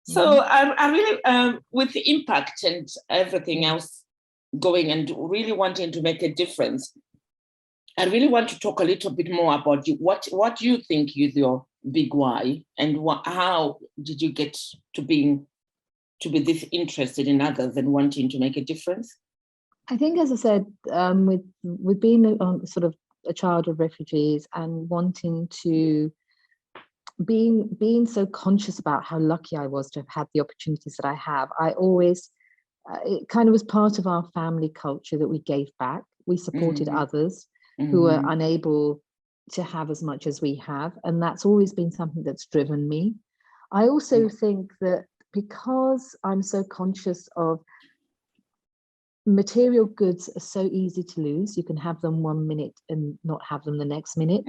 So I really, with the impact and everything else going and really wanting to make a difference, I really want to talk a little bit more about you. What you think is your big why, and how did you get to be this interested in others and wanting to make a difference? I think, as I said, with being sort of a child of refugees and wanting to being so conscious about how lucky I was to have had the opportunities that I have, I always it kind of was part of our family culture that we gave back. We supported others who were unable to have as much as we have, and that's always been something that's driven me. I also think that because I'm so conscious of material goods are so easy to lose. You can have them 1 minute and not have them the next minute.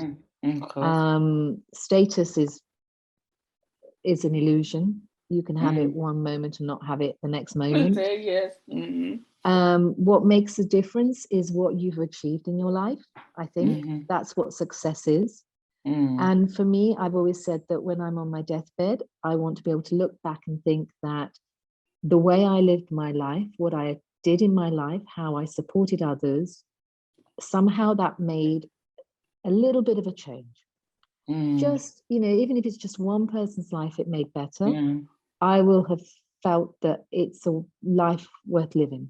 Status is an illusion. You can have it one moment and not have it the next moment. Yes. What makes a difference is what you've achieved in your life. I think that's what success is. And for me, I've always said that when I'm on my deathbed, I want to be able to look back and think that the way I lived my life, what I did in my life, how I supported others, somehow that made a little bit of a change. Just, even if it's just one person's life it made better, I will have felt that it's a life worth living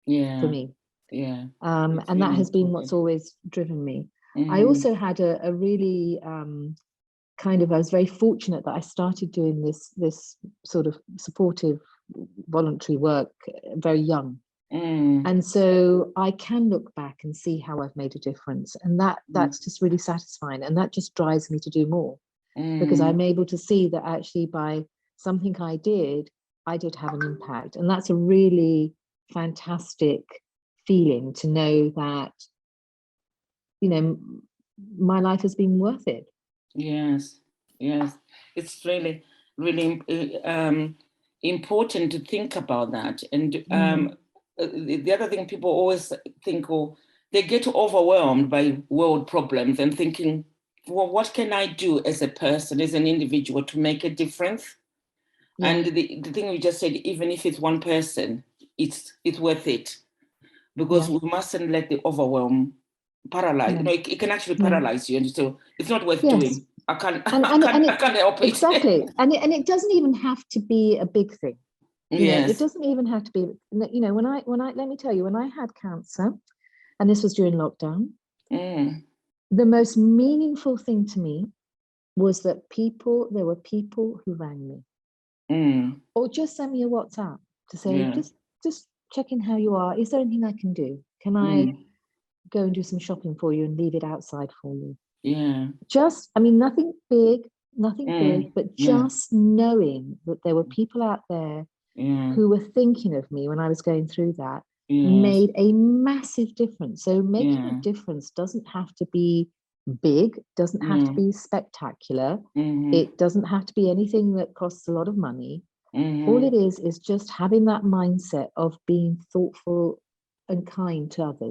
for me. And that has been what's always driven me. I also had a really I was very fortunate that I started doing this sort of supportive voluntary work very young. And so I can look back and see how I've made a difference, and that's just really satisfying, and that just drives me to do more, because I'm able to see that actually by something I did have an impact. And that's a really fantastic feeling, to know that my life has been worth it. Yes, it's really important to think about that. And the other thing, people always think, they get overwhelmed by world problems and thinking, well, what can I do as a person, as an individual, to make a difference? And the thing we just said, even if it's one person, it's worth it, because we mustn't let the overwhelm paralyze. It can actually paralyze you, and so it's not worth doing. I can't help it. Exactly. And it doesn't even have to be a big thing. It doesn't even have to be, when I let me tell you, when I had cancer, and this was during lockdown, the most meaningful thing to me was that there were people who rang me or just sent me a WhatsApp to say, just checking how you are. Is there anything I can do? Can I go and do some shopping for you and leave it outside for you? Nothing big, but just knowing that there were people out there who were thinking of me when I was going through that made a massive difference. So making a difference doesn't have to be big, doesn't have to be spectacular. It doesn't have to be anything that costs a lot of money. All it is just having that mindset of being thoughtful and kind to others.